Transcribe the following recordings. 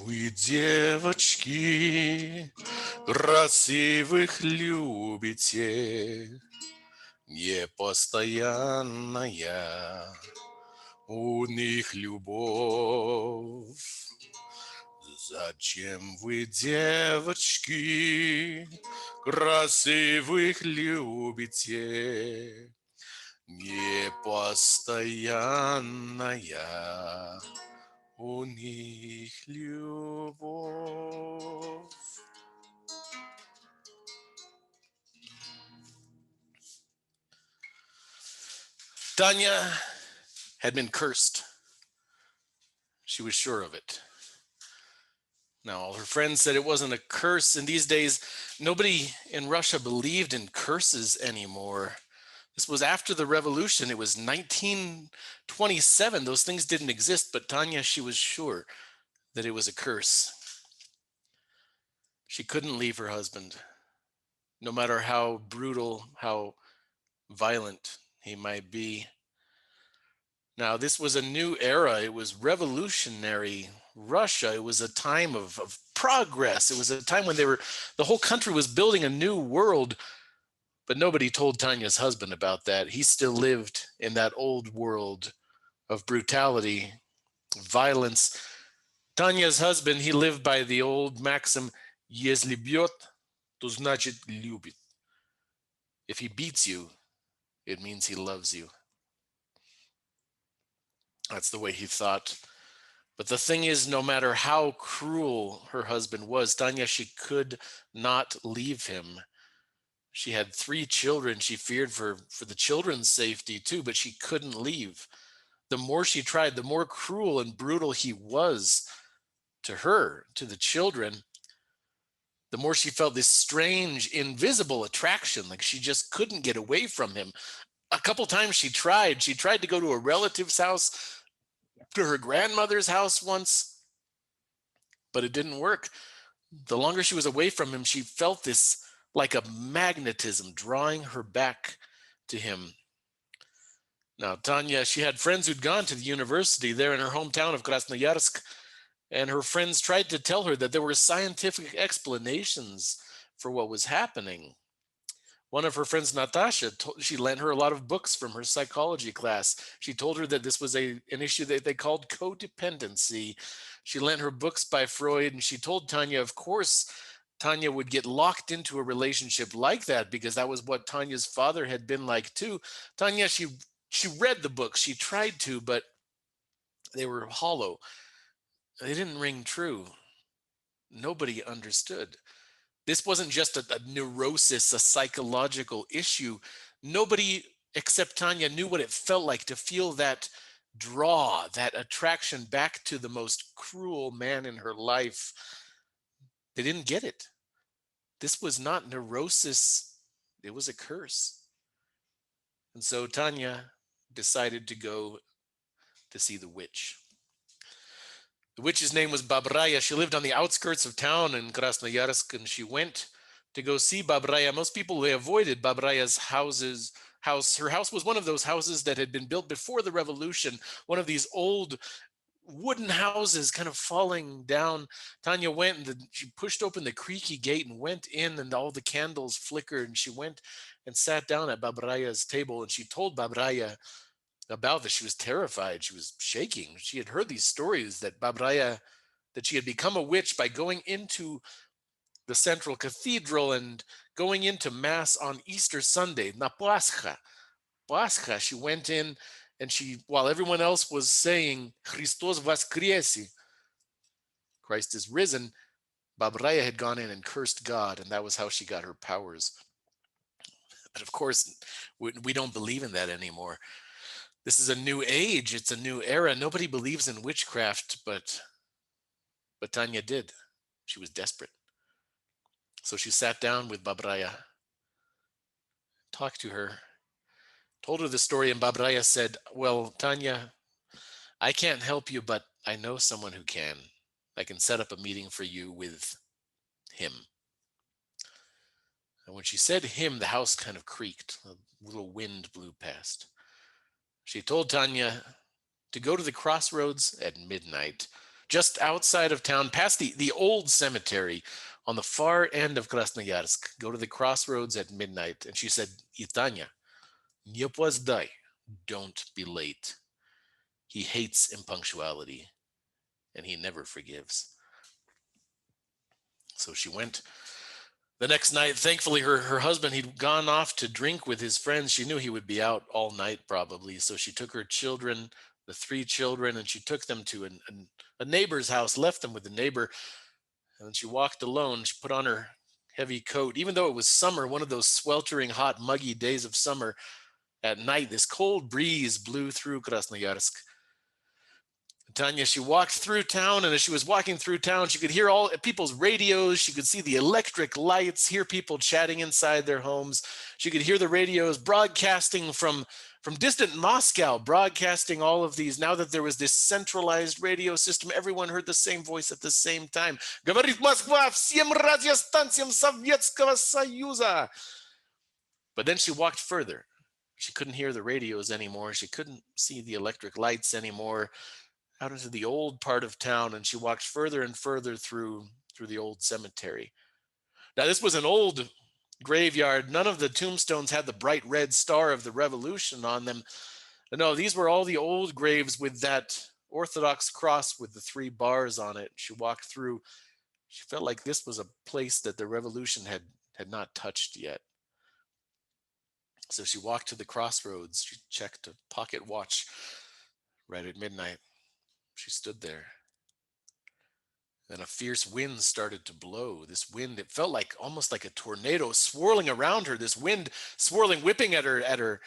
Вы, девочки, красивых любите, непостоянная у них любовь. Зачем вы, девочки, красивых любите, непостоянная у них любовь? Tanya had been cursed. She was sure of it. Now, all her friends said it wasn't a curse. In these days, nobody in Russia believed in curses anymore. This was after the revolution. It was 1927. Those things didn't exist, but Tanya, she was sure that it was a curse. She couldn't leave her husband, no matter how brutal, how violent he might be. Now, this was a new era. It was revolutionary Russia. It was a time of progress. It was a time when the whole country was building a new world. But nobody told Tanya's husband about that. He still lived in that old world of brutality, violence. Tanya's husband, he lived by the old maxim, "Если бьет, то значит любит." If he beats you, it means he loves you. That's the way he thought. But the thing is, no matter how cruel her husband was, Tanya, she could not leave him. She had 3 children. She feared for the children's safety too, but she couldn't leave. The more she tried, the more cruel and brutal he was to her, to the children, the more she felt this strange, invisible attraction, like she just couldn't get away from him. A couple times she tried. She tried to go to a relative's house, to her grandmother's house once, but it didn't work. The longer she was away from him, she felt this like a magnetism drawing her back to him. Now, Tanya, she had friends who'd gone to the university there in her hometown of Krasnoyarsk, and her friends tried to tell her that there were scientific explanations for what was happening. One of her friends, Natasha, she lent her a lot of books from her psychology class. She told her that this was an issue that they called codependency. She lent her books by Freud, and she told Tanya, of course, Tanya would get locked into a relationship like that because that was what Tanya's father had been like too. Tanya, she read the books, she tried to, but they were hollow. They didn't ring true. Nobody understood. This wasn't just a neurosis, a psychological issue. Nobody except Tanya knew what it felt like to feel that draw, that attraction back to the most cruel man in her life. They didn't get it. This was not neurosis, it was a curse. And so Tanya decided to go to see the witch. The witch's name was Babraya. She lived on the outskirts of town in Krasnoyarsk, and she went to go see Babraya. Most people, they avoided Babraya's house. Her house was one of those houses that had been built before the revolution, one of these old wooden houses kind of falling down. Tanya went and she pushed open the creaky gate and went in, and all the candles flickered, and she went and sat down at Babraya's table, and she told Babraya about this. She was terrified. She was shaking. She had heard these stories that Babraya, that she had become a witch by going into the central cathedral and going into mass on Easter Sunday, na Pascha. Pascha, she went in and she, while everyone else was saying, Christos voskriesi, Christ is risen, Babraya had gone in and cursed God, and that was how she got her powers. But of course, we don't believe in that anymore. This is a new age. It's a new era. Nobody believes in witchcraft, but Tanya did. She was desperate. So she sat down with Babraya, talked to her, told her the story, and Babraya said, well, Tanya, I can't help you, but I know someone who can. I can set up a meeting for you with him. And when she said him, the house kind of creaked. A little wind blew past. She told Tanya to go to the crossroads at midnight, just outside of town, past the old cemetery on the far end of Krasnoyarsk. Go to the crossroads at midnight. And she said, Tanya, не опоздай. Don't be late. He hates impunctuality, and he never forgives. So she went the next night. Thankfully, her husband, he'd gone off to drink with his friends. She knew he would be out all night probably. So she took her children, the three children, and she took them to a neighbor's house, left them with the neighbor. And she walked alone. She put on her heavy coat. Even though it was summer, one of those sweltering, hot, muggy days of summer, at night, this cold breeze blew through Krasnoyarsk. Tanya, she walked through town, and as she was walking through town, she could hear all people's radios. She could see the electric lights, hear people chatting inside their homes. She could hear the radios broadcasting from distant Moscow, broadcasting all of these. Now that there was this centralized radio system, everyone heard the same voice at the same time. Говорит Москва всем радиостанциям Советского Союза. But then she walked further. She couldn't hear the radios anymore. She couldn't see the electric lights anymore, out into the old part of town, and she walked further and further through the old cemetery. Now, this was an old graveyard. None of the tombstones had the bright red star of the revolution on them. No, these were all the old graves with that Orthodox cross with the three bars on it. She walked through. She felt like this was a place that the revolution had not touched yet. So she walked to the crossroads. She checked a pocket watch right at midnight. She stood there. Then a fierce wind started to blow. This wind, it felt like almost like a tornado swirling around her. This wind swirling, whipping at her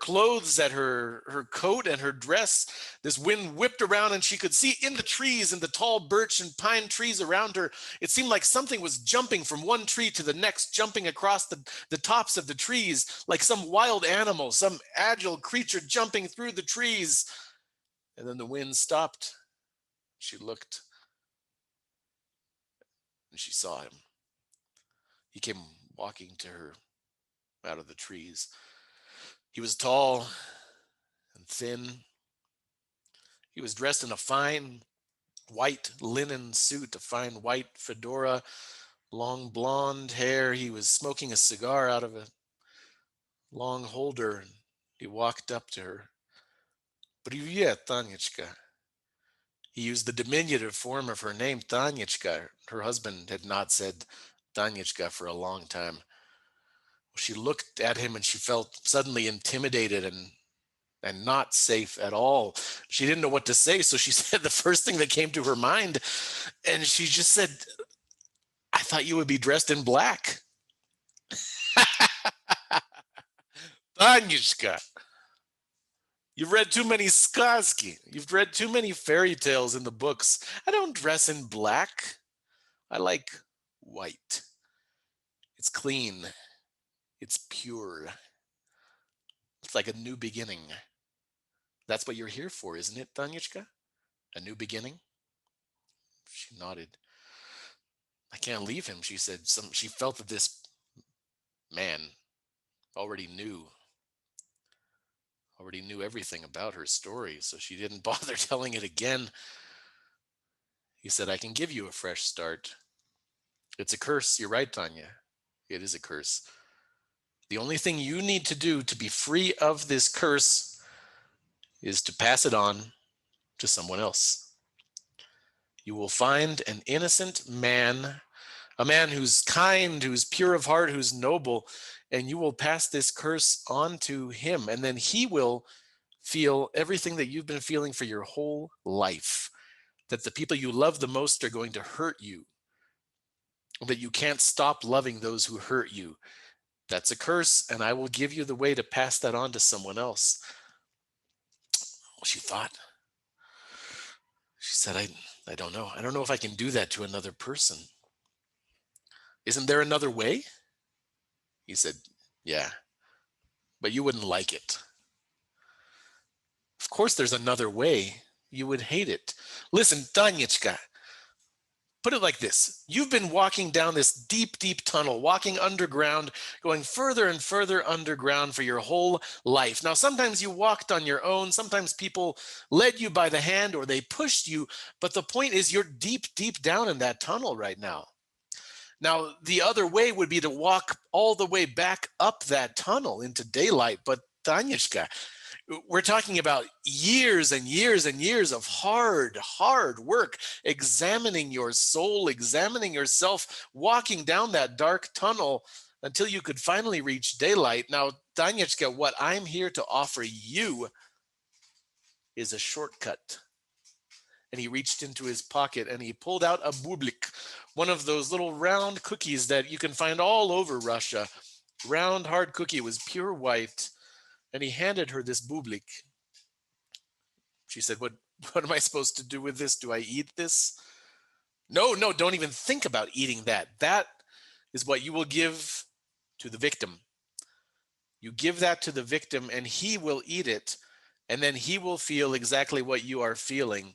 clothes, at her coat and her dress. This wind whipped around, and she could see in the trees, in the tall birch and pine trees around her, it seemed like something was jumping from one tree to the next, jumping across the tops of the trees, like some wild animal, some agile creature jumping through the trees. And then the wind stopped. She looked, and she saw him. He came walking to her out of the trees. He was tall and thin. He was dressed in a fine white linen suit, a fine white fedora, long blonde hair. He was smoking a cigar out of a long holder. He walked up to her. Привет, Tanечka. He used the diminutive form of her name, Tanyechka. Her husband had not said Tanyechka for a long time. She looked at him, and she felt suddenly intimidated and not safe at all. She didn't know what to say, so she said the first thing that came to her mind, and she just said, I thought you would be dressed in black. Tanyechka. You've read too many сказки. You've read too many fairy tales in the books. I don't dress in black. I like white. It's clean. It's pure. It's like a new beginning. That's what you're here for, isn't it, Tanyechka? A new beginning? She nodded. I can't leave him, she said. She felt that this man already knew everything about her story, so she didn't bother telling it again. He said, I can give you a fresh start. It's a curse. You're right, Tanya. It is a curse. The only thing you need to do to be free of this curse is to pass it on to someone else. You will find an innocent man, a man who's kind, who's pure of heart, who's noble, and you will pass this curse on to him, and then he will feel everything that you've been feeling for your whole life, that the people you love the most are going to hurt you, that you can't stop loving those who hurt you. That's a curse, and I will give you the way to pass that on to someone else. Well, she thought. She said, I don't know. I don't know if I can do that to another person. Isn't there another way? He said, yeah, but you wouldn't like it. Of course there's another way. You would hate it. Listen, Tanyechka, Put it like this. You've been walking down this deep, deep tunnel, walking underground, going further and further underground for your whole life. Now, sometimes you walked on your own. Sometimes people led you by the hand or they pushed you. But the point is you're deep, deep down in that tunnel right now. Now, the other way would be to walk all the way back up that tunnel into daylight. But Tanishka, we're talking about years and years and years of hard work, examining your soul, examining yourself, walking down that dark tunnel until you could finally reach daylight. Now, Tanyachka, what I'm here to offer you is a shortcut. And he reached into his pocket and he pulled out a bublik, one of those little round cookies that you can find all over Russia. Round, hard cookie. It was pure white. And he handed her this bublik. She said, what am I supposed to do with this? Do I eat this? No, don't even think about eating that. That is what you will give to the victim. You give that to the victim and he will eat it. And then he will feel exactly what you are feeling.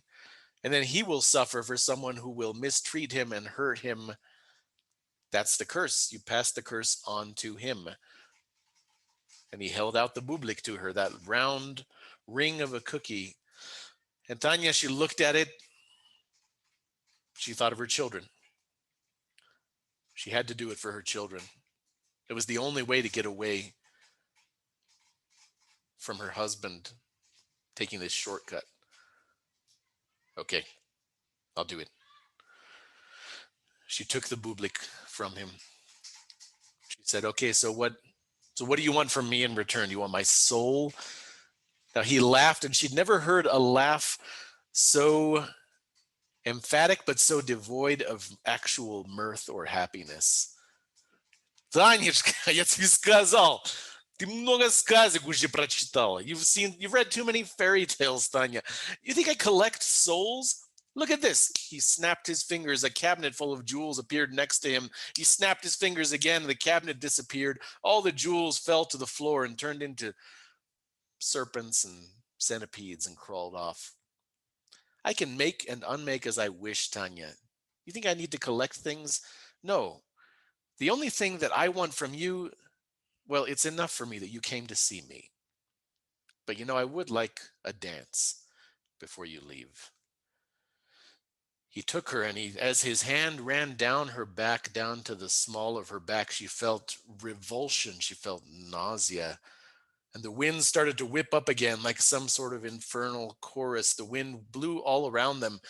And then he will suffer for someone who will mistreat him and hurt him. That's the curse. You pass the curse on to him. And he held out the bublik to her, that round ring of a cookie. And Tanya, she looked at it. She thought of her children. She had to do it for her children. It was the only way to get away from her husband taking this shortcut. Okay, I'll do it. She took the bublik from him. She said, okay, so what do you want from me in return? You want my soul? Now he laughed, and she'd never heard a laugh so emphatic, but so devoid of actual mirth or happiness. Танечка, я тебе сказал, ты много сказок уже прочитала. You've read too many fairy tales, Tanya. You think I collect souls? Look at this. He snapped his fingers. A cabinet full of jewels appeared next to him. He snapped his fingers again, and the cabinet disappeared. All the jewels fell to the floor and turned into serpents and centipedes and crawled off. I can make and unmake as I wish, Tanya. You think I need to collect things? No. The only thing that I want from you, well, it's enough for me that you came to see me. But I would like a dance before you leave. He took her, and as his hand ran down her back, down to the small of her back, she felt revulsion. She felt nausea. And the wind started to whip up again like some sort of infernal chorus. The wind blew all around them,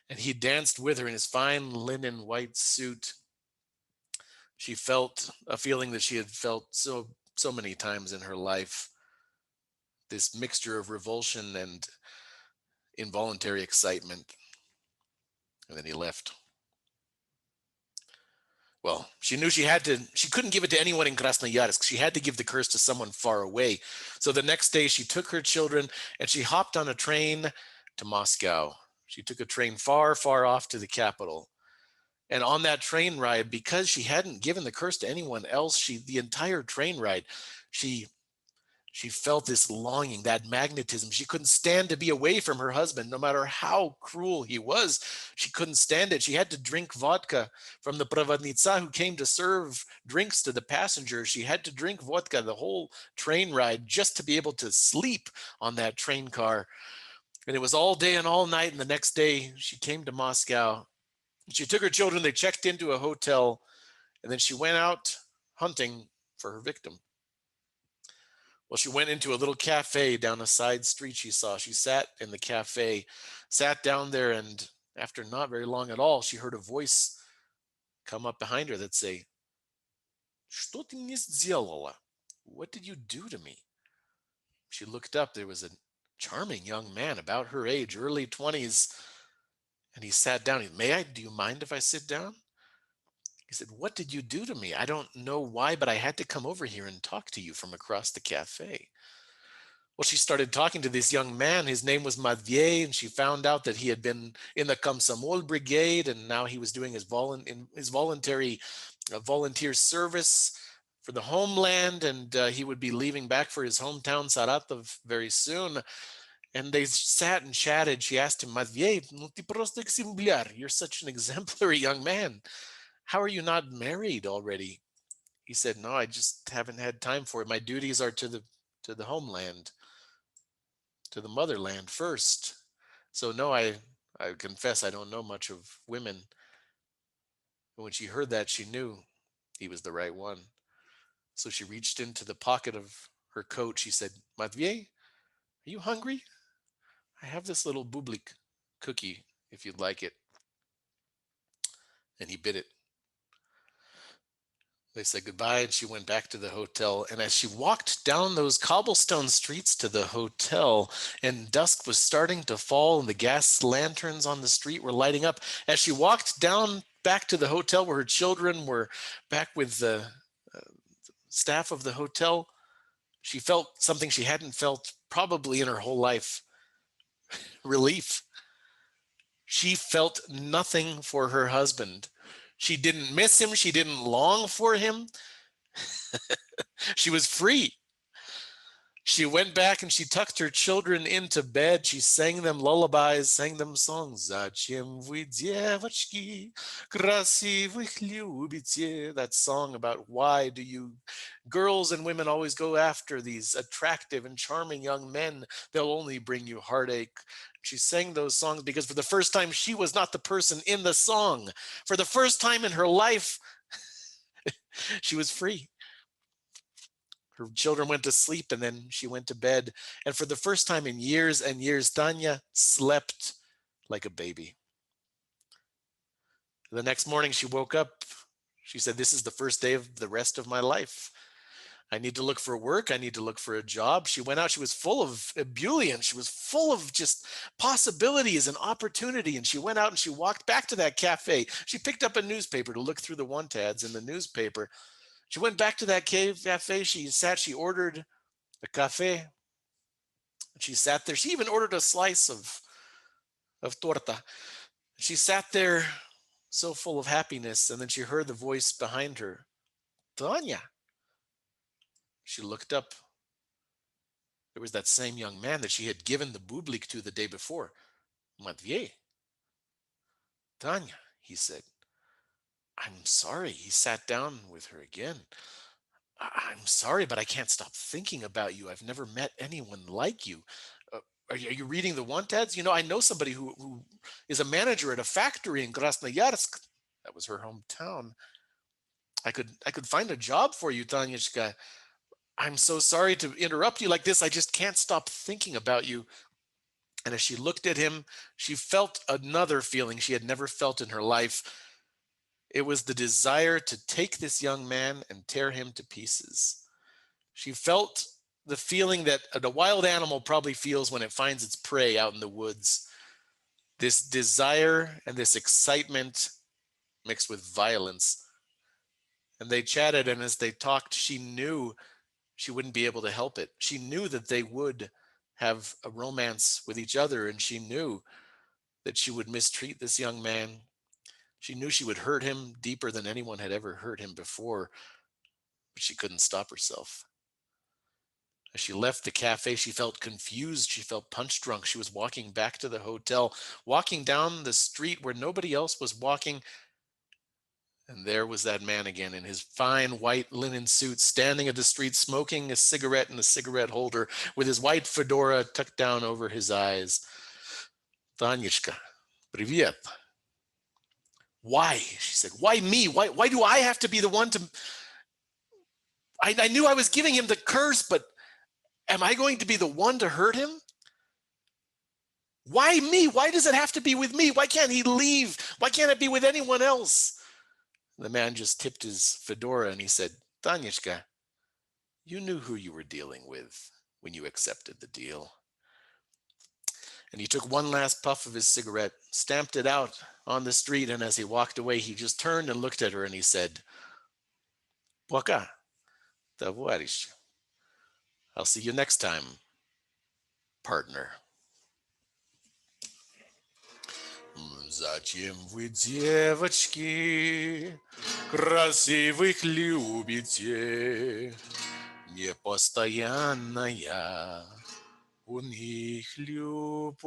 and he danced with her in his fine linen white suit. She felt a feeling that she had felt so many times in her life, this mixture of revulsion and involuntary excitement. And then he left. Well, she knew she couldn't give it to anyone in Krasnoyarsk. She had to give the curse to someone far away. So the next day she took her children and she hopped on a train to Moscow. She took a train far, far off to the capital. And on that train ride, because she hadn't given the curse to anyone else, the entire train ride, she felt this longing, that magnetism. She couldn't stand to be away from her husband, no matter how cruel he was. She couldn't stand it. She had to drink vodka from the provodnitsa who came to serve drinks to the passengers. She had to drink vodka the whole train ride just to be able to sleep on that train car. And it was all day and all night. And the next day she came to Moscow. She took her children. They checked into a hotel. And then she went out hunting for her victim. Well, she went into a little cafe down a side street she saw. She sat in the cafe, sat down there, and after not very long at all, she heard a voice come up behind her that say, "Что ты мне сделала? What did you do to me?" She looked up. There was a charming young man about her age, early 20s, and he sat down. Do you mind if I sit down? He said, "What did you do to me? I don't know why, but I had to come over here and talk to you from across the cafe." Well, she started talking to this young man. His name was Matvey, and she found out that he had been in the Komsomol brigade, and now he was doing his voluntary volunteer service for the homeland, and he would be leaving back for his hometown, Saratov, very soon. And they sat and chatted. She asked him, Matvey, ну ты просто экземпляр. You're such an exemplary young man. How are you not married already? He said, no, I just haven't had time for it. My duties are to the homeland, to the motherland first. So no, I confess I don't know much of women. And when she heard that, she knew he was the right one. So she reached into the pocket of her coat. She said, Matvey, are you hungry? I have this little bublik cookie if you'd like it. And he bit it. They said goodbye, and she went back to the hotel. And as she walked down those cobblestone streets to the hotel, and dusk was starting to fall, and the gas lanterns on the street were lighting up, as she walked down back to the hotel where her children were back with the staff of the hotel, she felt something she hadn't felt probably in her whole life: relief. She felt nothing for her husband. She didn't miss him. She didn't long for him. She was free. She went back and she tucked her children into bed. She sang them lullabies, sang them songs. Зачем вы, девочки, красивых любите? That song about why do you girls and women always go after these attractive and charming young men? They'll only bring you heartache. She sang those songs because for the first time, she was not the person in the song. For the first time in her life, she was free. Her children went to sleep and then she went to bed. And for the first time in years and years, Tanya slept like a baby. The next morning she woke up. She said, this is the first day of the rest of my life. I need to look for work. I need to look for a job. She went out. She was full of ebullient. She was full of just possibilities and opportunity. And she went out and she walked back to that cafe. She picked up a newspaper to look through the want ads in the newspaper. She went back to that cafe. She sat, she ordered a cafe. She sat there. She even ordered a slice of torta. She sat there so full of happiness. And then she heard the voice behind her, Tanya. She looked up. There was that same young man that she had given the bublik to the day before. Matvey. Tanya, he said. I'm sorry. He sat down with her again. I'm sorry, but I can't stop thinking about you. I've never met anyone like you. Are you reading the want ads? You know, I know somebody who is a manager at a factory in Krasnoyarsk. That was her hometown. I could find a job for you, Tanyashka. I'm so sorry to interrupt you like this. I just can't stop thinking about you. And as she looked at him, she felt another feeling she had never felt in her life. It was the desire to take this young man and tear him to pieces. She felt the feeling that a wild animal probably feels when it finds its prey out in the woods. This desire and this excitement mixed with violence. And they chatted, and as they talked, she knew she wouldn't be able to help it. She knew that they would have a romance with each other, and she knew that she would mistreat this young man. She knew she would hurt him deeper than anyone had ever hurt him before, but she couldn't stop herself. As she left the cafe, she felt confused. She felt punch drunk. She was walking back to the hotel, walking down the street where nobody else was walking. And there was that man again in his fine white linen suit, standing at the street, smoking a cigarette in a cigarette holder with his white fedora tucked down over his eyes. Tanishka, привет. Why? She said, why me? Why do I have to be the one to... I knew I was giving him the curse, but am I going to be the one to hurt him? Why me? Why does it have to be with me? Why can't he leave? Why can't it be with anyone else? The man just tipped his fedora and he said, Tanishka, you knew who you were dealing with when you accepted the deal. And he took one last puff of his cigarette, stamped it out on the street, and as he walked away, he just turned and looked at her and he said, Пока, товарищ. I'll see you next time, partner. Зачем вы, девочки, красивых любите? Непостоянная у них любовь.